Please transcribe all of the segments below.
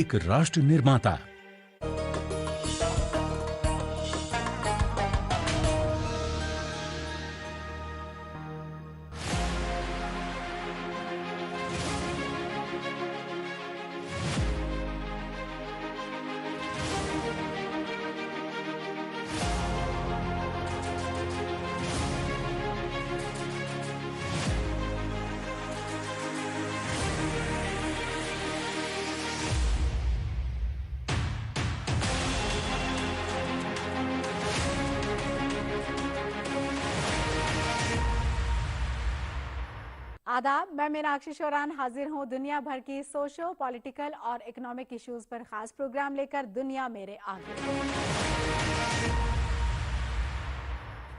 एक राष्ट्र निर्माता। आदाब, मैं मीनाक्षी शोरान हाजिर हूँ दुनिया भर की सोशो पॉलिटिकल और इकोनॉमिक इश्यूज पर खास प्रोग्राम लेकर दुनिया मेरे आगे।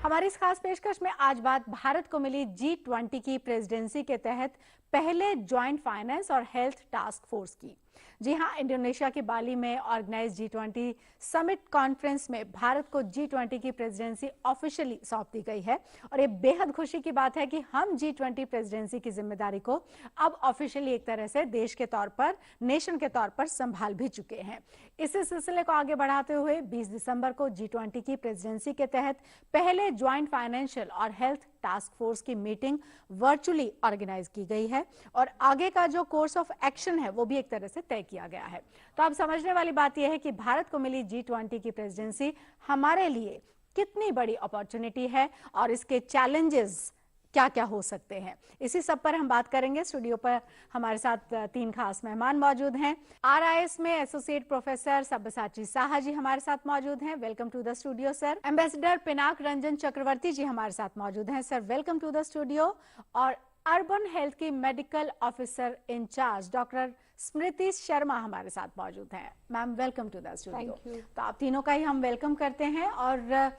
हमारी इस खास पेशकश में आज बात भारत को मिली G20 की प्रेसिडेंसी के तहत पहले ज्वाइंट फाइनेंस और हेल्थ टास्क फोर्स की। जी हां, इंडोनेशिया के बाली में ऑर्गेनाइज G20 समिट कॉन्फ्रेंस में भारत को G20 की प्रेसिडेंसी ऑफिशियली सौंप दी गई है और ये बेहद खुशी की बात है कि हम G20 प्रेसिडेंसी की जिम्मेदारी को अब ऑफिशियली एक तरह से देश के तौर पर, नेशन के तौर पर संभाल भी चुके हैं। इसी सिलसिले को आगे बढ़ाते हुए 20 दिसंबर को G20 की प्रेसिडेंसी के तहत पहले ज्वाइंट फाइनेंशियल और हेल्थ टास्क फोर्स की मीटिंग वर्चुअली ऑर्गेनाइज की गई है और आगे का जो कोर्स ऑफ एक्शन है वो भी एक तरह से तय किया गया है। तो अब समझने वाली बात यह है कि भारत को मिली G20 की प्रेसिडेंसी हमारे लिए कितनी बड़ी अपॉर्चुनिटी है और इसके चैलेंजेस क्या क्या हो सकते हैं, इसी सब पर हम बात करेंगे। स्टूडियो पर हमारे साथ तीन खास मेहमान मौजूद हैं। RIS में एसोसिएट प्रोफेसर सब्यसाची साहा जी हमारे साथ मौजूद हैं, welcome to the studio sir. Ambassador Pinak Ranjan Chakravarty ji हमारे साथ मौजूद हैं, sir welcome to the studio. और अर्बन हेल्थ की medical officer in charge doctor Smriti Sharma हमारे साथ मौजूद हैं, ma'am welcome to the studio. तो आप तीनों का ही हम वेलकम करते हैं। और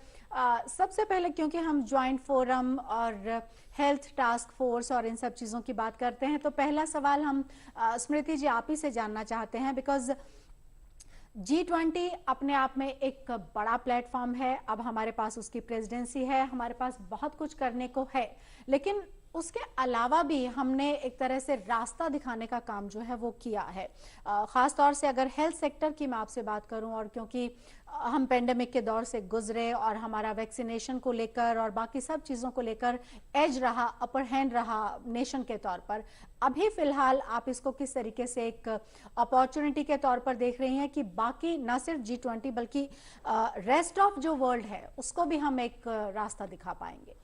सबसे पहले क्योंकि हम ज्वाइंट फोरम और हेल्थ टास्क फोर्स और इन सब चीज़ों की बात करते हैं, तो पहला सवाल हम स्मृति जी आप ही से जानना चाहते हैं, बिकॉज G20 अपने आप में एक बड़ा प्लेटफॉर्म है। अब हमारे पास उसकी प्रेसिडेंसी है, हमारे पास बहुत कुछ करने को है, लेकिन उसके अलावा भी हमने एक तरह से रास्ता दिखाने का काम जो है वो किया है। ख़ास तौर से अगर हेल्थ सेक्टर की मैं आपसे बात करूं, और क्योंकि हम पेंडेमिक के दौर से गुजरे और हमारा वैक्सीनेशन को लेकर और बाकी सब चीज़ों को लेकर एज रहा, अपर हैंड रहा नेशन के तौर पर, अभी फिलहाल आप इसको किस तरीके से एक अपॉर्चुनिटी के तौर पर देख रही हैं कि बाकी ना सिर्फ G20 बल्कि रेस्ट ऑफ जो वर्ल्ड है उसको भी हम एक रास्ता दिखा पाएंगे?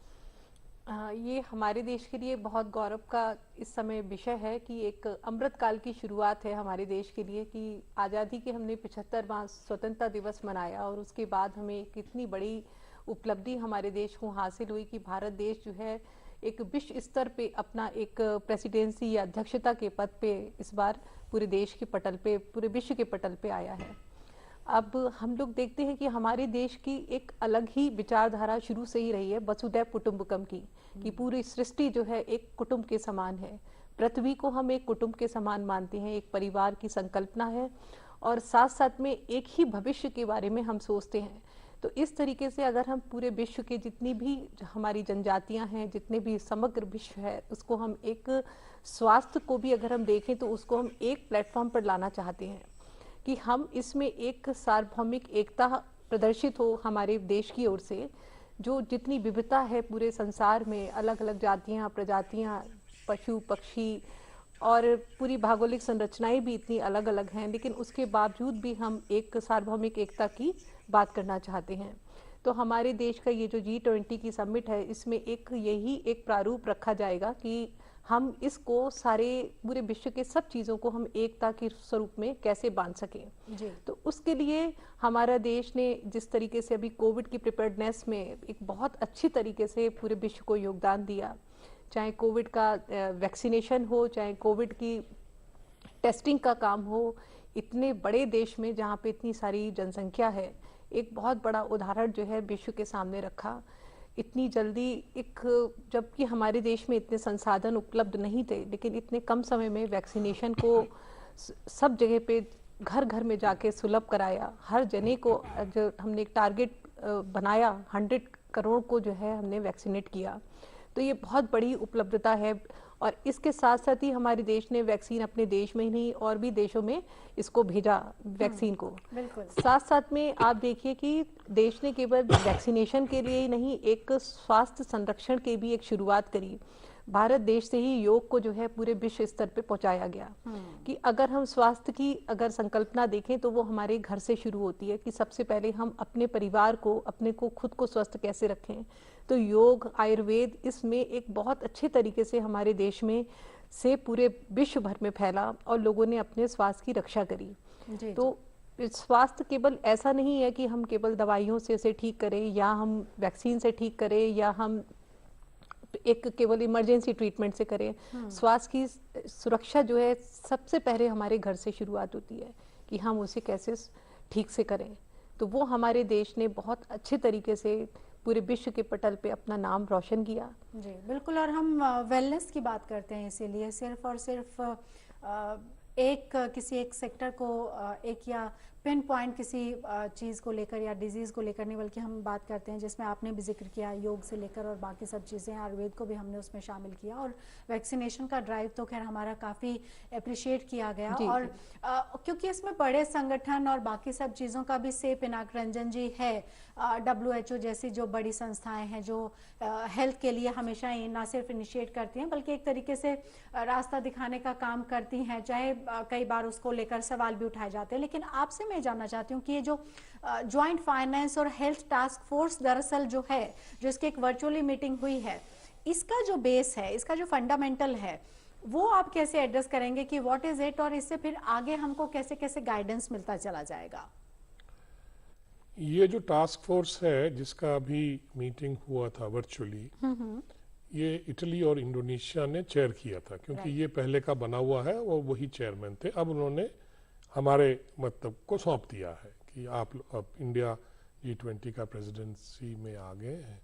ये हमारे देश के लिए बहुत गौरव का इस समय विषय है कि एक अमृत काल की शुरुआत है हमारे देश के लिए कि आज़ादी के हमने 75वां स्वतंत्रता दिवस मनाया और उसके बाद हमें एक इतनी बड़ी उपलब्धि हमारे देश को हासिल हुई कि भारत देश जो है एक विश्व स्तर पे अपना एक प्रेसिडेंसी या अध्यक्षता के पद पे इस बार पूरे देश के पटल पे, पूरे विश्व के पटल पे आया है। अब हम लोग देखते हैं कि हमारे देश की एक अलग ही विचारधारा शुरू से ही रही है, वसुधैव कुटुंबकम की, कि पूरी सृष्टि जो है एक कुटुंब के समान है। पृथ्वी को हम एक कुटुंब के समान मानते हैं, एक परिवार की संकल्पना है और साथ साथ में एक ही भविष्य के बारे में हम सोचते हैं। तो इस तरीके से अगर हम पूरे विश्व के जितनी भी हमारी जनजातियां हैं, जितने भी समग्र विश्व है, उसको हम एक स्वास्थ्य को भी अगर हम देखें तो उसको हम एक प्लेटफॉर्म पर लाना चाहते हैं कि हम इसमें एक सार्वभौमिक एकता प्रदर्शित हो हमारे देश की ओर से। जो जितनी विविधता है पूरे संसार में, अलग अलग जातियां, प्रजातियां, पशु पक्षी और पूरी भौगोलिक संरचनाएं भी इतनी अलग अलग हैं, लेकिन उसके बावजूद भी हम एक सार्वभौमिक एकता की बात करना चाहते हैं। तो हमारे देश का ये जो G20 की समिट है, इसमें यही एक प्रारूप रखा जाएगा कि हम इसको सारे पूरे विश्व के सब चीज़ों को हम एकता के स्वरूप में कैसे बांध सकें जी। तो उसके लिए हमारा देश ने जिस तरीके से अभी कोविड की प्रिपेयर्डनेस में एक बहुत अच्छी तरीके से पूरे विश्व को योगदान दिया, चाहे कोविड का वैक्सीनेशन हो, चाहे कोविड की टेस्टिंग का काम हो, इतने बड़े देश में जहाँ पे इतनी सारी जनसंख्या है, एक बहुत बड़ा उदाहरण जो है विश्व के सामने रखा। इतनी जल्दी जबकि हमारे देश में इतने संसाधन उपलब्ध नहीं थे, लेकिन इतने कम समय में वैक्सीनेशन को सब जगह पे घर घर में जाके सुलभ कराया। हर जने को जो हमने एक टारगेट बनाया, 100 करोड़ को जो है हमने वैक्सीनेट किया। तो ये बहुत बड़ी उपलब्धता है और इसके साथ साथ ही हमारे देश ने वैक्सीन अपने देश में ही नहीं और भी देशों में इसको भेजा वैक्सीन को। बिल्कुल। साथ साथ में आप देखिए कि देश ने केवल वैक्सीनेशन के लिए ही नहीं, एक स्वास्थ्य संरक्षण की भी एक शुरुआत करी। भारत देश से ही योग को जो है पूरे विश्व स्तर पे पहुंचाया गया कि अगर हम स्वास्थ्य की अगर संकल्पना देखें तो वो हमारे घर से शुरू होती है कि सबसे पहले हम अपने परिवार को, अपने को, खुद को स्वस्थ कैसे रखें। तो योग, आयुर्वेद इसमें एक बहुत अच्छे तरीके से हमारे देश में से पूरे विश्व भर में फैला और लोगों ने अपने स्वास्थ्य की रक्षा करी। तो स्वास्थ्य केवल ऐसा नहीं है कि हम केवल दवाइयों से इसे ठीक करें या हम वैक्सीन से ठीक करें या हम एक केवल इमरजेंसी ट्रीटमेंट से करें। स्वास्थ्य की सुरक्षा जो है सबसे पहले हमारे घर से शुरुआत होती है कि हम उसे कैसे ठीक से करें। तो वो हमारे देश ने बहुत अच्छे तरीके से पूरे विश्व के पटल पे अपना नाम रोशन किया। जी बिल्कुल। और हम वेलनेस की बात करते हैं, इसीलिए सिर्फ और सिर्फ किसी एक सेक्टर को एक या पिन पॉइंट किसी चीज़ को लेकर या डिजीज़ को लेकर नहीं, बल्कि हम बात करते हैं जिसमें आपने भी जिक्र किया योग से लेकर और बाकी सब चीज़ें, आयुर्वेद को भी हमने उसमें शामिल किया। और वैक्सीनेशन का ड्राइव तो खैर हमारा काफ़ी अप्रिशिएट किया गया। और क्योंकि इसमें बड़े संगठन और बाकी सब चीज़ों का भी से पिनाक रंजन जी है, WHO जैसी जो बड़ी संस्थाएं हैं जो हेल्थ के लिए हमेशा ना सिर्फ इनिशिएट करती हैं बल्कि एक तरीके से रास्ता दिखाने का काम करती हैं, चाहे कई बार उसको लेकर सवाल भी उठाए जाते हैं। लेकिन आपसे मैं जानना चाहती हूँ कि ये जो जॉइंट फाइनेंस और हेल्थ टास्क फोर्स दरअसल जो है, जो इसकी एक वर्चुअली मीटिंग हुई है, इसका जो बेस है, इसका जो फंडामेंटल है, वो आप कैसे एड्रेस करेंगे कि व्हाट इज इट, और इससे फिर आगे हमको कैसे कैसे गाइडेंस मिलता चला जाएगा? ये जो टास्क फोर्स है जिसका अभी मीटिंग हुआ था वर्चुअली, ये इटली और इंडोनेशिया ने चेयर किया था, क्योंकि ये पहले का बना हुआ है और वही चेयरमैन थे। अब उन्होंने हमारे मतलब को सौंप दिया है कि आप अब इंडिया G20 का प्रेसिडेंसी में आ गए हैं,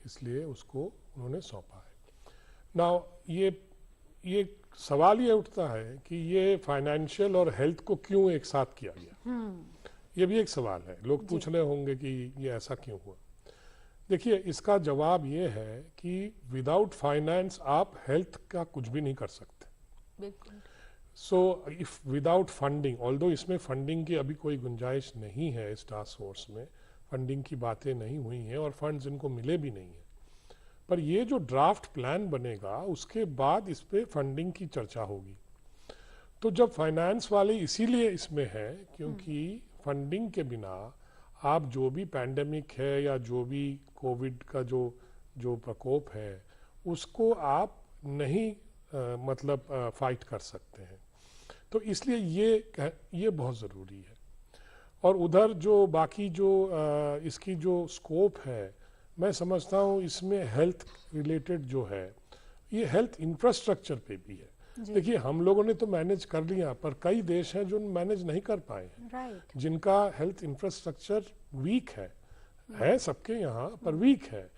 इसलिए उसको उन्होंने सौंपा है। नाउ ये सवाल ये उठता है कि ये फाइनेंशियल और हेल्थ को क्यों एक साथ किया गया, ये भी एक सवाल है। लोग पूछ रहे होंगे कि ये ऐसा क्यों हुआ। देखिए, इसका जवाब ये है कि विदाउट फाइनेंस आप हेल्थ का कुछ भी नहीं कर सकते। बिल्कुल। So if without funding, although इसमें फंडिंग की अभी कोई गुंजाइश नहीं है, इस टास्क फोर्स में फंडिंग की बातें नहीं हुई हैं और फंड्स इनको मिले भी नहीं हैं, पर ये जो ड्राफ्ट प्लान बनेगा उसके बाद इस पे फंडिंग की चर्चा होगी। तो जब फाइनेंस वाले इसीलिए इसमें है क्योंकि फंडिंग के बिना आप जो भी पैंडेमिक है या जो भी कोविड का जो प्रकोप है उसको आप नहीं मतलब फाइट कर सकते हैं। तो इसलिए ये बहुत ज़रूरी है। और उधर जो बाकी जो इसकी जो स्कोप है, मैं समझता हूँ इसमें हेल्थ रिलेटेड जो है, ये हेल्थ इंफ्रास्ट्रक्चर पे भी है। देखिए, हम लोगों ने तो मैनेज कर लिया, पर कई देश हैं जो मैनेज नहीं कर पाए हैं, जिनका हेल्थ इंफ्रास्ट्रक्चर वीक है सबके यहाँ पर वीक है।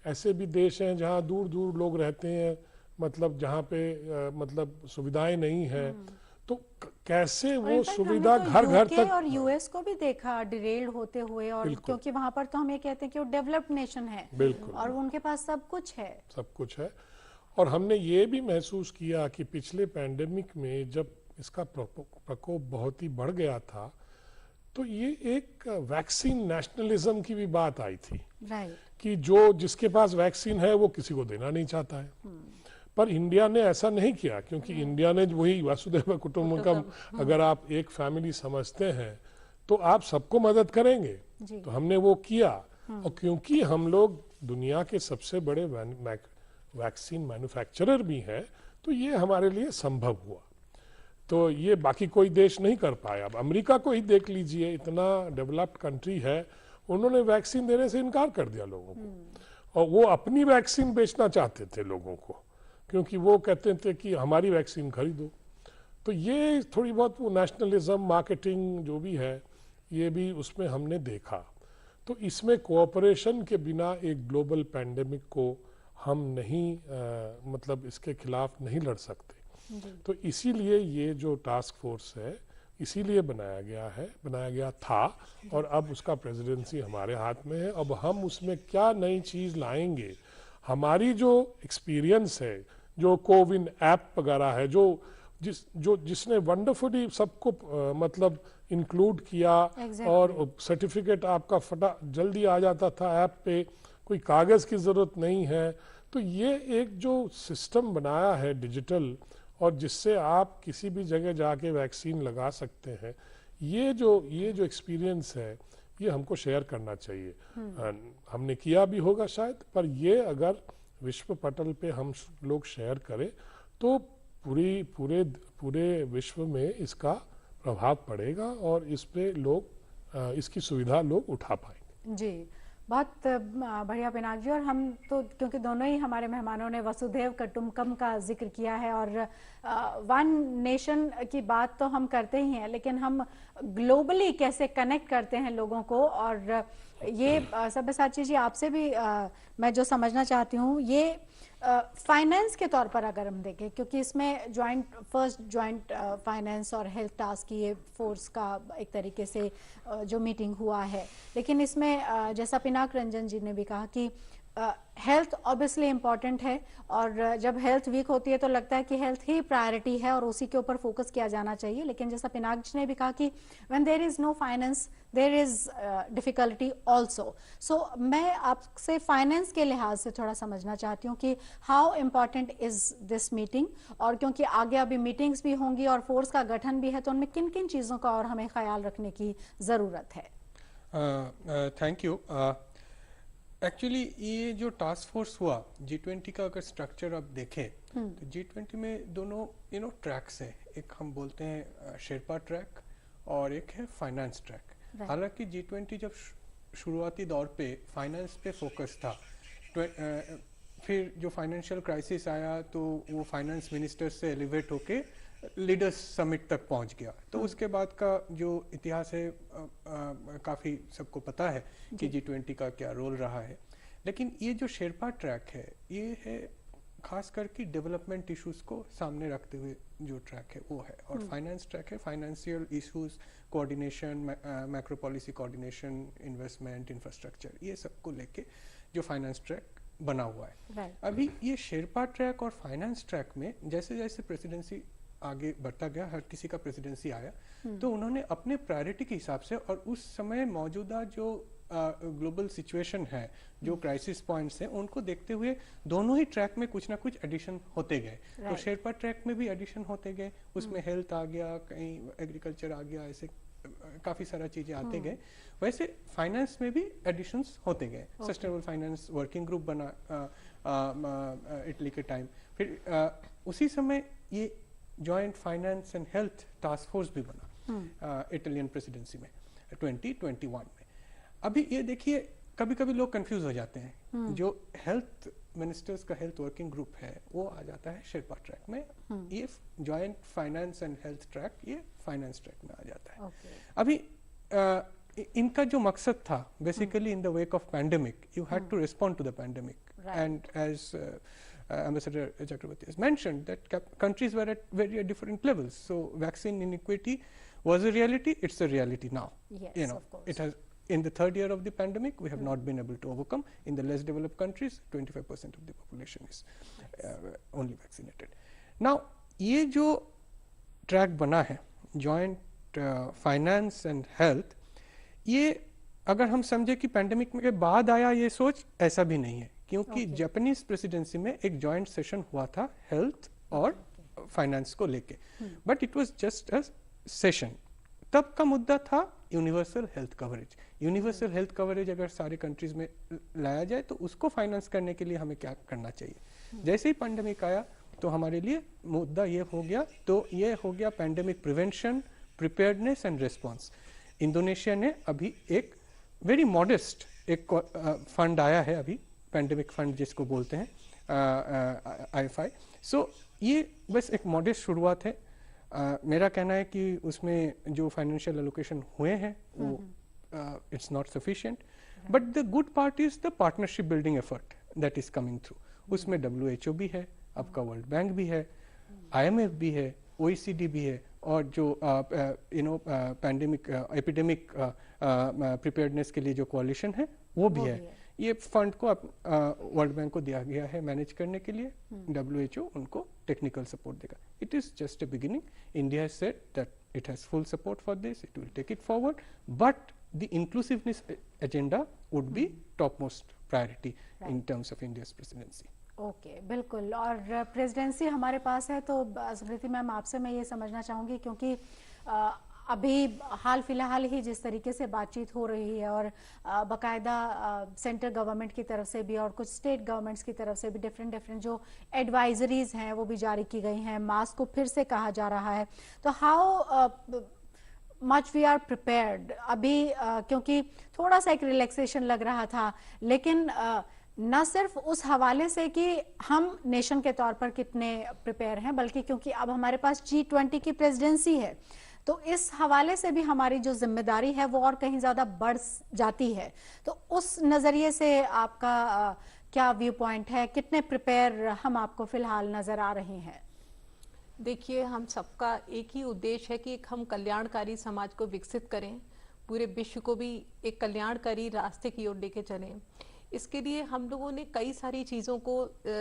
ऐसे भी देश हैं जहाँ दूर दूर लोग रहते हैं, मतलब जहाँ पे मतलब सुविधाएं नहीं है, तो कैसे वो सुविधा तो घर घर तक। और यूएस को भी देखा डिरेल्ड होते हुए, और क्योंकि वहाँ पर तो हम ये कहते हैं कि वो डेवलप्ड नेशन है, बिल्कुल, और उनके पास सब कुछ है। और हमने ये भी महसूस किया कि पिछले पैंडेमिक में जब इसका प्रकोप बहुत ही बढ़ गया था, तो ये एक वैक्सीन नेशनलिज्म की भी बात आई थी, कि जिसके पास वैक्सीन है वो किसी को देना नहीं चाहता है। पर इंडिया ने ऐसा नहीं किया, क्योंकि इंडिया ने वही वसुधैव कुटुंबकम, अगर आप एक फैमिली समझते हैं तो आप सबको मदद करेंगे, तो हमने वो किया। और क्योंकि हम लोग दुनिया के सबसे बड़े वैक्सीन मैन्युफैक्चरर भी हैं, तो ये हमारे लिए संभव हुआ। तो ये बाकी कोई देश नहीं कर पाया। अब अमेरिका को ही देख लीजिए, इतना डेवलप्ड कंट्री है, उन्होंने वैक्सीन देने से इनकार कर दिया लोगों को, और वो अपनी वैक्सीन बेचना चाहते थे लोगों को, क्योंकि वो कहते थे कि हमारी वैक्सीन खरीदो। तो ये थोड़ी बहुत वो नेशनलिज्म, मार्केटिंग जो भी है, ये भी उसमें हमने देखा। तो इसमें कोऑपरेशन के बिना एक ग्लोबल पैंडेमिक को हम नहीं मतलब इसके खिलाफ नहीं लड़ सकते। तो इसीलिए ये जो टास्क फोर्स है इसीलिए बनाया गया था, और अब उसका प्रेसिडेंसी हमारे हाथ में है। अब हम उसमें क्या नई चीज़ लाएंगे, हमारी जो एक्सपीरियंस है, जो कोविन ऐप वगैरह है, जिसने वंडरफुली सबको मतलब इंक्लूड किया और सर्टिफिकेट आपका फटा जल्दी आ जाता था ऐप पे, कोई कागज़ की ज़रूरत नहीं है। तो ये एक जो सिस्टम बनाया है डिजिटल, और जिससे आप किसी भी जगह जाके वैक्सीन लगा सकते हैं, ये जो एक्सपीरियंस है ये हमको शेयर करना चाहिए। हमने किया भी होगा शायद, पर ये अगर विश्व पटल पे हम लोग शेयर करें तो पूरे विश्व में इसका प्रभाव पड़ेगा और इस पे लोग इसकी सुविधा लोग उठा पाएंगे। जी, बहुत बढ़िया पिनाक जी। और हम तो क्योंकि दोनों ही हमारे मेहमानों ने वसुधैव कुटुंबकम का जिक्र किया है और वन नेशन की बात तो हम करते ही हैं, लेकिन हम ग्लोबली कैसे कनेक्ट करते हैं लोगों को, और ये सब्यसाची जी आपसे भी मैं जो समझना चाहती हूँ, ये फाइनेंस के तौर पर अगर हम देखें, क्योंकि इसमें फर्स्ट ज्वाइंट फाइनेंस और हेल्थ टास्क की ये फोर्स का एक तरीके से जो मीटिंग हुआ है, लेकिन इसमें जैसा पिनाक रंजन जी ने भी कहा कि हेल्थ ऑब्वियसली इम्पॉर्टेंट है, और जब हेल्थ वीक होती है तो लगता है कि हेल्थ ही प्रायोरिटी है और उसी के ऊपर फोकस किया जाना चाहिए। लेकिन जैसा पिनाक जी ने भी कहा कि when there is no finance there is difficulty also. So मैं आपसे फाइनेंस के लिहाज से थोड़ा समझना चाहती हूँ कि how important is this meeting, और क्योंकि आगे अभी मीटिंग्स भी होंगी और फोर्स का गठन भी है, तो उनमें किन किन चीज़ों का और हमें ख्याल रखने की ज़रूरत है। Thank you. एक्चुअली ये जो टास्क फोर्स हुआ G20 का, अगर स्ट्रक्चर आप देखें तो G20 में दोनों ट्रैक्स है, एक हम बोलते हैं शेरपा ट्रैक और एक है फाइनेंस ट्रैक। हालांकि G20 जब शुरुआती दौर पे फाइनेंस पे फोकस था, फिर जो फाइनेंशियल क्राइसिस आया तो वो फाइनेंस मिनिस्टर से एलिवेट होके लीडर्स समिट तक पहुंच गया। तो उसके बाद का जो इतिहास है काफ़ी सबको पता है कि G20 का क्या रोल रहा है। लेकिन ये जो शेरपा ट्रैक है, ये है खास करके डेवलपमेंट इश्यूज को सामने रखते हुए जो ट्रैक है वो है, और फाइनेंस ट्रैक है financial issues coordination, macro policy coordination, investment, infrastructure, ये सबको लेके जो फाइनेंस ट्रैक बना हुआ है। अभी ये शेरपा ट्रैक और फाइनेंस ट्रैक में जैसे जैसे प्रेसिडेंसी आगे बढ़ता गया, हर किसी का प्रेसिडेंसी आया, तो उन्होंने अपने प्रायोरिटी के हिसाब से और उस समय मौजूदा जो ग्लोबल सिचुएशन है, जो क्राइसिस पॉइंट्स हैं, उनको देखते हुए दोनों ही ट्रैक में कुछ ना कुछ एडिशन होते गए। तो शेरपा ट्रैक में भी एडिशन होते गए, उसमें हेल्थ आ गया, कहीं एग्रीकल्चर आ गया, ऐसे काफी सारा चीजें आते गए। वैसे फाइनेंस में भी एडिशंस होते गए। सस्टेनेबल फाइनेंस वर्किंग ग्रुप बना इटली के टाइम, फिर उसी समय ये joint finance and health task force भी बना इटालियन प्रेसिडेंसी में 2021 में। अभी ये देखिए, कभी कभी लोग कंफ्यूज हो जाते हैं, जो हेल्थ मिनिस्टर्स का हेल्थ वर्किंग ग्रुप है वो आ जाता है शेरपा ट्रैक में, ये joint finance and health track ये फाइनेंस ट्रैक में आ जाता है। अभी इनका जो मकसद था basically in the wake of pandemic, you had to respond to the pandemic, and as Ambassador Chakrabarti has mentioned that countries were at very different levels. So vaccine inequity was a reality. It's a reality now. Yes, of course. It has, in the third year of the pandemic, we have not been able to overcome. In the less developed countries, 25% of the population is only vaccinated. Now, ये जो track बना है, joint finance and health, ये अगर हम समझे कि pandemic के बाद आया, ये सोच ऐसा भी नहीं है, क्योंकि जापानीज प्रेसिडेंसी में एक जॉइंट सेशन हुआ था हेल्थ और फाइनेंस को लेके, but it was just a session. तब का मुद्दा था universal health coverage. Universal health coverage अगर सारे कंट्रीज में लाया जाए तो उसको फाइनेंस करने के लिए हमें क्या करना चाहिए। जैसे ही पैंडेमिक आया तो हमारे लिए मुद्दा ये हो गया, तो ये हो गया pandemic prevention, preparedness and response. Indonesia ने अभी एक वेरी मॉडेस्ट एक फंड आया है, अभी पैंडेमिक फंड जिसको बोलते हैं IFI। सो ये बस एक मॉडेस्ट शुरुआत है। मेरा कहना है कि उसमें जो फाइनेंशियल एलोकेशन हुए हैं वो it's not sufficient, but the good part is the partnership building effort that is coming through. उसमें WHO भी है, आपका वर्ल्ड बैंक भी है, IMF भी है, OECD भी है, और जो पैंडेमिक एपिडेमिक प्रिपेयर्डनेस के लिए जो कोalition है वो भी है। ये फंड को वर्ल्ड बैंक को दिया गया है मैनेज करने के लिए, WHO उनको टेक्निकल सपोर्ट देगा। It is just a beginning. India has said that it has full support for this, it will take it forward, but the inclusiveness agenda would be top most priority in terms of India's presidency. Okay, बिल्कुल। और presidency हमारे पास है, तो स्मृति ma'am आपसे मैं ये समझना चाहूँगी, क्योंकि अभी हाल फिलहाल ही जिस तरीके से बातचीत हो रही है और बाकायदा सेंट्रल गवर्नमेंट की तरफ से भी और कुछ स्टेट गवर्नमेंट्स की तरफ से भी डिफरेंट जो एडवाइजरीज हैं वो भी जारी की गई हैं, मास्क को फिर से कहा जा रहा है, तो how much we are prepared अभी, क्योंकि थोड़ा सा एक रिलैक्सेशन लग रहा था, लेकिन न सिर्फ उस हवाले से कि हम नेशन के तौर पर कितने प्रिपेयर हैं, बल्कि क्योंकि अब हमारे पास G20 की प्रेसिडेंसी है, तो इस हवाले से भी हमारी जो जिम्मेदारी है वो और कहीं ज्यादा बढ़ जाती है। तो उस नजरिए से आपका क्या व्यू पॉइंट है, कितने प्रिपेयर हम आपको फिलहाल नजर आ रहे हैं? देखिए, हम सबका एक ही उद्देश्य है कि हम कल्याणकारी समाज को विकसित करें, पूरे विश्व को भी एक कल्याणकारी रास्ते की ओर लेके चलें। इसके लिए हम लोगों ने कई सारी चीज़ों को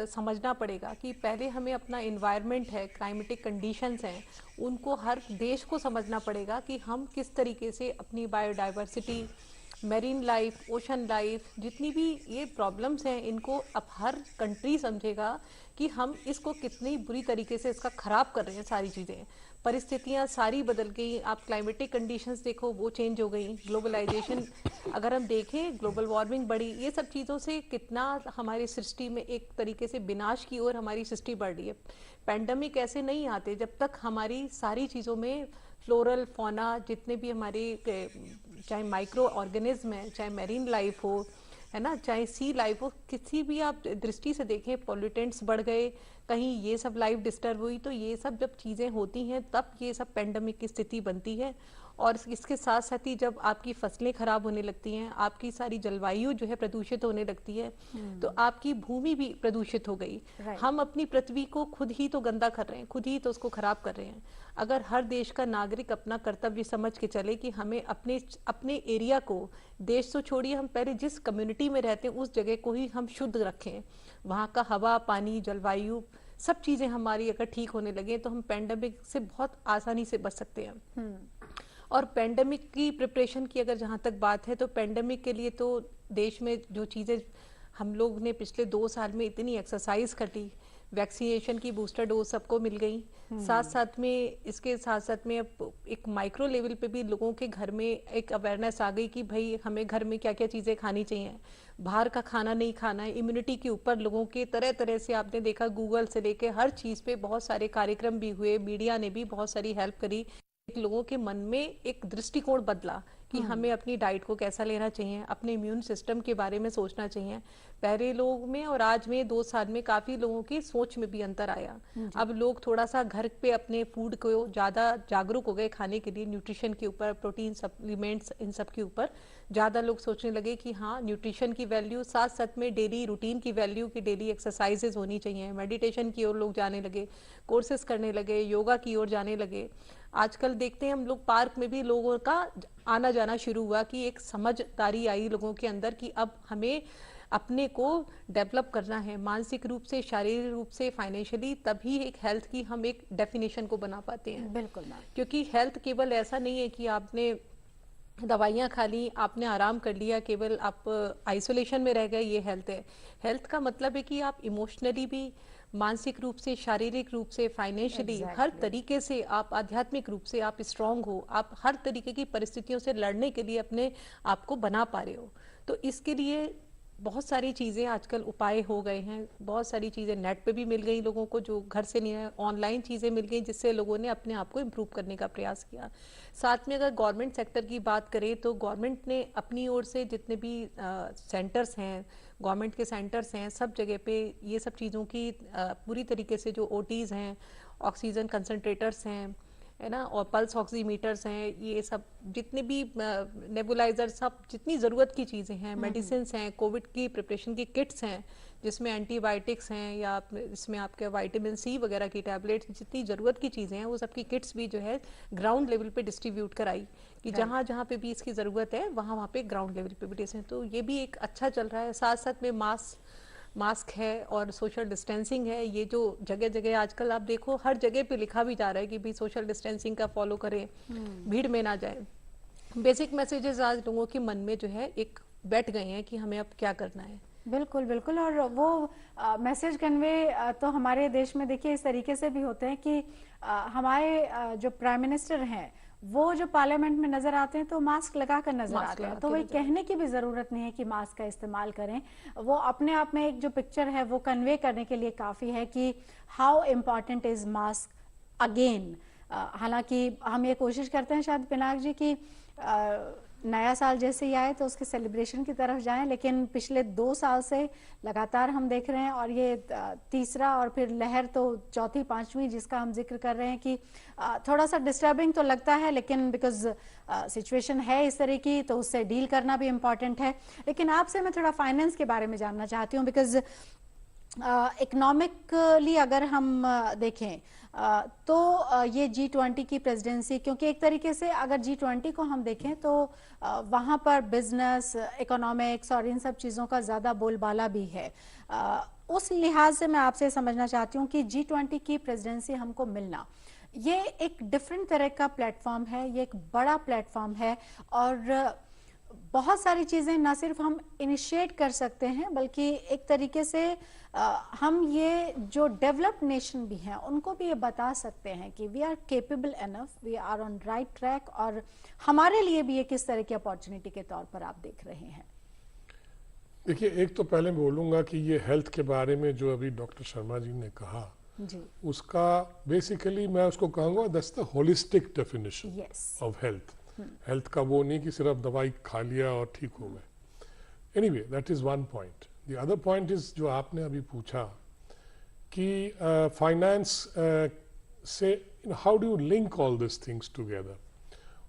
समझना पड़ेगा कि पहले हमें अपना इन्वायरमेंट है, क्लाइमेटिक कंडीशंस हैं, उनको हर देश को समझना पड़ेगा कि हम किस तरीके से अपनी biodiversity, marine life, ocean life, जितनी भी ये प्रॉब्लम्स हैं, इनको अब हर कंट्री समझेगा कि हम इसको कितनी बुरी तरीके से इसका ख़राब कर रहे हैं। सारी चीज़ें, परिस्थितियाँ सारी बदल गई। आप क्लाइमेटिक कंडीशंस देखो, वो चेंज हो गई। ग्लोबलाइजेशन अगर हम देखें, ग्लोबल वार्मिंग बढ़ी, ये सब चीज़ों से कितना हमारी सृष्टि में एक तरीके से विनाश की ओर हमारी सृष्टि बढ़ रही है। पैंडमिक ऐसे नहीं आते जब तक हमारी सारी चीज़ों में फ्लोरल फौना, जितने भी हमारे चाहे माइक्रो ऑर्गेनिज्म है, चाहे मेरीन लाइफ हो, है ना, चाहे सी लाइफ हो, किसी भी आप दृष्टि से देखें, पॉल्यूटेंट्स बढ़ गए, कहीं ये सब लाइफ डिस्टर्ब हुई, तो ये सब जब चीज़ें होती हैं तब ये सब पेंडेमिक की स्थिति बनती है। और इसके साथ साथ ही जब आपकी फसलें खराब होने लगती हैं, आपकी सारी जलवायु जो है प्रदूषित होने लगती है, तो आपकी भूमि भी प्रदूषित हो गई। हम अपनी पृथ्वी को खुद ही तो गंदा कर रहे हैं, खुद ही तो उसको खराब कर रहे हैं। अगर हर देश का नागरिक अपना कर्तव्य समझ के चले कि हमें अपने एरिया को, देश तो छोड़िए, हम पहले जिस कम्युनिटी में रहते हैं उस जगह को ही हम शुद्ध रखें। वहाँ का हवा, पानी, जलवायु, सब चीज़ें हमारी अगर ठीक होने लगे तो हम पेंडेमिक से बहुत आसानी से बच सकते हैं। और पेंडेमिक की प्रिपरेशन की अगर जहाँ तक बात है, तो पेंडेमिक के लिए तो देश में जो चीज़ें हम लोग ने पिछले 2 साल में इतनी एक्सरसाइज कर ली, वैक्सीनेशन की बूस्टर डोज सबको मिल गई, साथ साथ में इसके साथ साथ में अब एक माइक्रो लेवल पे भी लोगों के घर में एक अवेयरनेस आ गई कि भाई हमें घर में क्या क्या चीज़ें खानी चाहिए, बाहर का खाना नहीं खाना है। इम्यूनिटी के ऊपर लोगों के तरह तरह से आपने देखा, गूगल से लेके हर चीज़ पे बहुत सारे कार्यक्रम भी हुए, मीडिया ने भी बहुत सारी हेल्प करी। लोगों के मन में एक दृष्टिकोण बदला कि हमें अपनी डाइट को कैसा लेना चाहिए, अपने इम्यून सिस्टम के बारे में सोचना चाहिए। पहले लोग में और आज में 2 साल में काफ़ी लोगों की सोच में भी अंतर आया। अब लोग थोड़ा सा घर पे अपने फूड को ज़्यादा जागरूक हो गए खाने के लिए, न्यूट्रिशन के ऊपर, प्रोटीन सप्लीमेंट्स, इन सब के ऊपर ज़्यादा लोग सोचने लगे कि हाँ, न्यूट्रिशन की वैल्यू, साथ साथ में डेली रूटीन की वैल्यू, कि डेली एक्सरसाइजेज होनी चाहिए। मेडिटेशन की ओर लोग जाने लगे, कोर्सेज करने लगे, योगा की ओर जाने लगे। आजकल देखते हैं हम लोग पार्क में भी लोगों का आना जाना शुरू हुआ कि एक समझदारी आई लोगों के अंदर कि अब हमें अपने को डेवलप करना है, मानसिक रूप से, शारीरिक रूप से, फाइनेंशियली, तभी एक हेल्थ की हम एक डेफिनेशन को बना पाते हैं। बिल्कुल मैम। क्योंकि हेल्थ केवल ऐसा नहीं है कि आपने दवाइयाँ खा ली, आपने आराम कर लिया, केवल आप आइसोलेशन में रह गए, ये हेल्थ है। हेल्थ का मतलब है कि आप इमोशनली भी, मानसिक रूप से, शारीरिक रूप से, फाइनेंशियली, हर तरीके से आप, आध्यात्मिक रूप से आप स्ट्रांग हो, आप हर तरीके की परिस्थितियों से लड़ने के लिए अपने आप को बना पा रहे हो। तो इसके लिए बहुत सारी चीज़ें आजकल उपाय हो गए हैं, बहुत सारी चीज़ें नेट पे भी मिल गई लोगों को, जो घर से नहीं है, ऑनलाइन चीज़ें मिल गई, जिससे लोगों ने अपने आप को इम्प्रूव करने का प्रयास किया। साथ में अगर गवर्नमेंट सेक्टर की बात करें तो गवर्नमेंट ने अपनी ओर से जितने भी सेंटर्स हैं, गवर्नमेंट के सेंटर्स हैं, सब जगह पे ये सब चीज़ों की पूरी तरीके से, जो OTs हैं, ऑक्सीजन कंसनट्रेटर्स हैं, है ना, और पल्स ऑक्सीमीटर्स हैं, ये सब जितने भी नेबुलाइजर, सब जितनी ज़रूरत की चीज़ें हैं, मेडिसिन हैं, कोविड की प्रिपरेशन की किट्स हैं जिसमें एंटीबायोटिक्स हैं या इसमें आपके विटामिन सी वगैरह की टैबलेट्स, जितनी ज़रूरत की चीज़ें हैं वो सबकी किट्स भी जो है ग्राउंड लेवल पे डिस्ट्रीब्यूट कराई कि जहाँ जहाँ पे भी इसकी ज़रूरत है वहाँ पे ग्राउंड लेवल पे भी डिस हैं। तो ये भी एक अच्छा चल रहा है। साथ साथ में मास्क है और सोशल डिस्टेंसिंग है। ये जो जगह जगह आजकल आप देखो हर जगह पे लिखा भी जा रहा है कि भाई सोशल डिस्टेंसिंग का फॉलो करें, भीड़ में ना जाए। बेसिक मैसेजेस आज लोगों के मन में जो है एक बैठ गए हैं कि हमें अब क्या करना है। बिल्कुल बिल्कुल। और वो मैसेज कन्वे तो हमारे देश में देखिए इस तरीके से भी होते हैं कि हमारे जो प्राइम मिनिस्टर हैं वो जो पार्लियामेंट में नजर आते हैं तो मास्क लगाकर नजर आते हैं, तो वही कहने की भी जरूरत नहीं है कि मास्क का इस्तेमाल करें। वो अपने आप में एक जो पिक्चर है वो कन्वे करने के लिए काफी है कि how important is mask again. हालांकि हम ये कोशिश करते हैं शायद पिनाक जी की नया साल जैसे ही आए तो उसके सेलिब्रेशन की तरफ जाएं, लेकिन पिछले 2 साल से लगातार हम देख रहे हैं और ये तीसरा और फिर लहर तो चौथी पांचवी जिसका हम जिक्र कर रहे हैं कि थोड़ा सा डिस्टर्बिंग तो लगता है, लेकिन बिकॉज सिचुएशन है इस तरह की तो उससे डील करना भी इम्पॉर्टेंट है। लेकिन आपसे मैं थोड़ा फाइनेंस के बारे में जानना चाहती हूँ, बिकॉज इकोनॉमिकली अगर हम देखें तो ये G20 की प्रेसिडेंसी, क्योंकि एक तरीके से अगर G20 को हम देखें तो वहाँ पर बिजनेस, इकोनॉमिक्स और इन सब चीज़ों का ज़्यादा बोलबाला भी है। उस लिहाज से मैं आपसे समझना चाहती हूँ कि G20 की प्रेसिडेंसी हमको मिलना ये एक डिफरेंट तरह का प्लेटफॉर्म है, ये एक बड़ा प्लेटफॉर्म है और बहुत सारी चीज़ें ना सिर्फ हम इनिशिएट कर सकते हैं बल्कि एक तरीके से हम ये जो डेवलप्ड नेशन भी हैं उनको भी ये बता सकते हैं कि we are capable enough, we are on right track, और हमारे लिए भी ये किस तरह की अपॉर्चुनिटी के तौर पर आप देख रहे हैं। देखिए, एक तो पहले बोलूँगा कि ये हेल्थ के बारे में जो अभी डॉक्टर शर्मा जी ने कहा जी, उसका बेसिकली मैं उसको कहूँगा that's the holistic definition of health. Health का वो नहीं कि सिर्फ दवाई खा लिया और ठीक हो गए। Anyway, that is one point. The other point is जो आपने अभी पूछा कि फाइनेंस से how do you link all this things together,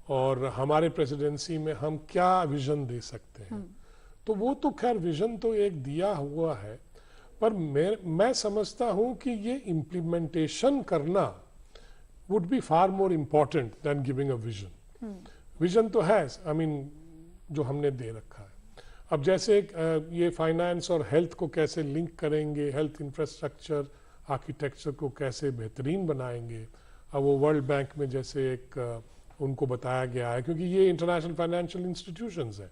और हमारे प्रेसिडेंसी में हम क्या विजन दे सकते हैं। तो वो तो खैर विजन तो एक दिया हुआ है, पर मैं समझता हूँ कि ये इम्प्लीमेंटेशन करना would be far more important than giving a vision. Vision तो है, आई मीन जो हमने दे रखा है। अब जैसे ये फाइनेंस और हेल्थ को कैसे लिंक करेंगे, हेल्थ इंफ्रास्ट्रक्चर आर्किटेक्चर को कैसे बेहतरीन बनाएंगे, अब वो वर्ल्ड बैंक में जैसे एक उनको बताया गया है, क्योंकि ये इंटरनेशनल फाइनेंशियल इंस्टीट्यूशंस हैं,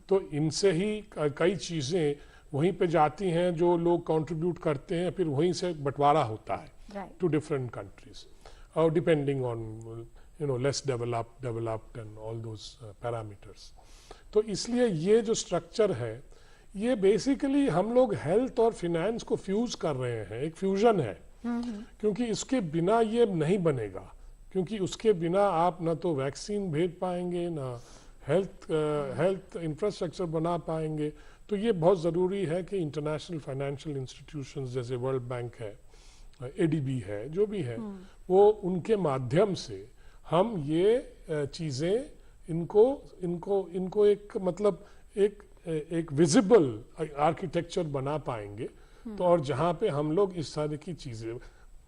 तो इनसे ही कई चीज़ें वहीं पे जाती हैं जो लोग कंट्रीब्यूट करते हैं, फिर वहीं से बंटवारा होता है टू डिफरेंट कंट्रीज, और depending on less developed and all those parameters. तो इसलिए ये जो स्ट्रक्चर है ये बेसिकली हम लोग हेल्थ और फिनेंस को फ्यूज कर रहे हैं, एक फ्यूजन है, क्योंकि इसके बिना ये नहीं बनेगा, क्योंकि उसके बिना आप ना तो वैक्सीन भेज पाएंगे ना हेल्थ इंफ्रास्ट्रक्चर बना पाएंगे। तो ये बहुत ज़रूरी है कि इंटरनेशनल फाइनेंशियल इंस्टीट्यूशंस जैसे वर्ल्ड बैंक है, ADB है, जो भी है, वो उनके माध्यम से हम ये चीज़ें इनको एक मतलब एक विजिबल आर्किटेक्चर बना पाएंगे। तो और जहाँ पे हम लोग इस तरह की चीज़ें,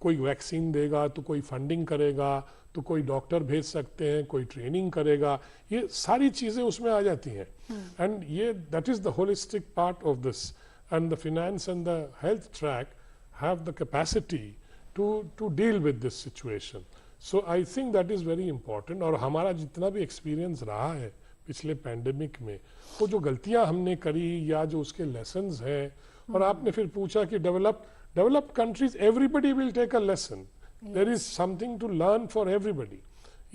कोई वैक्सीन देगा तो कोई फंडिंग करेगा, तो कोई डॉक्टर भेज सकते हैं, कोई ट्रेनिंग करेगा, ये सारी चीज़ें उसमें आ जाती हैं। एंड ये that is the holistic part of this, and the finance and the health track have the capacity to deal with this situation. So I think that is very important. और हमारा जितना भी एक्सपीरियंस रहा है पिछले pandemic में, वो जो गलतियां हमने करी या जो उसके लेसन्स हैं, और आपने फिर पूछा कि developed countries everybody will take a lesson, there is something to learn for everybody.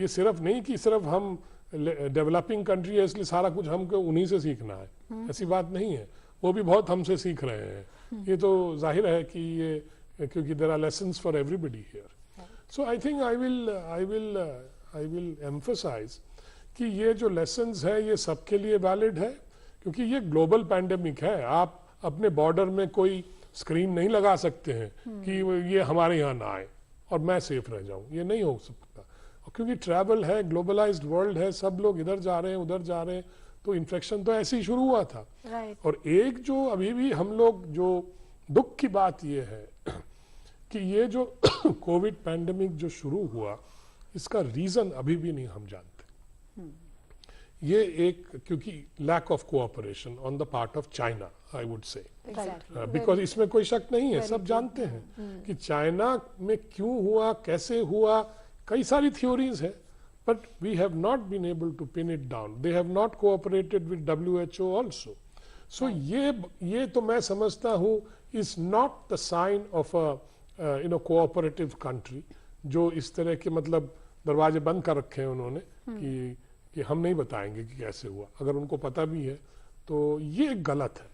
ये सिर्फ नहीं कि सिर्फ हम डेवलपिंग कंट्री है इसलिए सारा कुछ हमको उन्हीं से सीखना है, ऐसी बात नहीं है, वो भी बहुत हमसे सीख रहे हैं। ये तो जाहिर है कि ये क्योंकि there are lessons for everybody here. So I think I will emphasize कि ये जो lessons है ये सबके लिए valid है, क्योंकि ये global pandemic है। आप अपने border में कोई screen नहीं लगा सकते हैं कि ये हमारे यहाँ ना आए और मैं safe रह जाऊँ, ये नहीं हो सकता। क्योंकि ट्रैवल है, ग्लोबलाइज्ड वर्ल्ड है, सब लोग इधर जा रहे हैं उधर जा रहे हैं, तो इन्फेक्शन तो ऐसे ही शुरू हुआ था। और एक जो अभी भी हम लोग जो दुख की बात ये है कि ये जो कोविड पैंडेमिक जो शुरू हुआ, इसका रीजन अभी भी नहीं हम जानते। ये एक क्योंकि lack of cooperation on the part of China, I would say, because इसमें कोई शक नहीं है, सब जानते हैं कि चाइना में क्यों हुआ, कैसे हुआ, कई सारी थ्योरीज है, but we have not been able to pin it down. They have not cooperated with WHO also. So ये तो मैं समझता हूँ is not the sign of a cooperative country, जो इस तरह के मतलब दरवाजे बंद कर रखे हैं उन्होंने कि हम नहीं बताएंगे कि कैसे हुआ। अगर उनको पता भी है तो ये गलत है।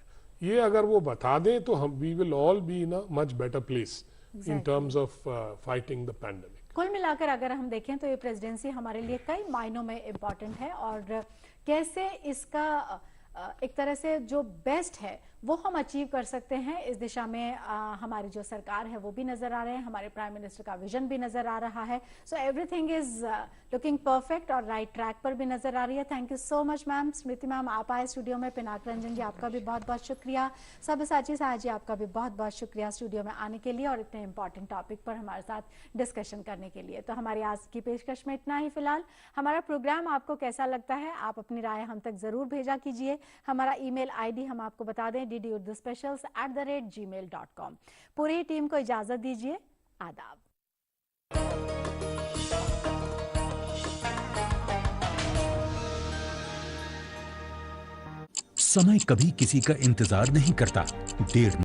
ये अगर वो बता दें तो हम we will all be in a much better place in terms of fighting the pandemic. कुल मिलाकर अगर हम देखें तो ये प्रेसिडेंसी हमारे लिए कई मायनों में इम्पॉर्टेंट है, और कैसे इसका एक तरह से जो बेस्ट है वो हम अचीव कर सकते हैं, इस दिशा में हमारी जो सरकार है वो भी नजर आ रहे हैं, हमारे प्राइम मिनिस्टर का विजन भी नजर आ रहा है। So everything is looking perfect और राइट ट्रैक पर भी नजर आ रही है। Thank you so much ma'am. Smriti ma'am आप आए स्टूडियो में, पिनाक रंजन जी आपका भी बहुत बहुत शुक्रिया, सब्यसाची साहा जी आपका भी बहुत बहुत शुक्रिया स्टूडियो में आने के लिए और इतने इंपॉर्टेंट टॉपिक पर हमारे साथ डिस्कशन करने के लिए। तो हमारी आज की पेशकश में इतना ही फिलहाल। हमारा प्रोग्राम आपको कैसा लगता है, आप अपनी राय हम तक जरूर भेजा कीजिए। हमारा ईमेल ID हम आपको बता दें, ddurduspecials@gmail.com। पूरी टीम को इजाजत दीजिए, आदाब। समय कभी किसी का इंतजार नहीं करता। देर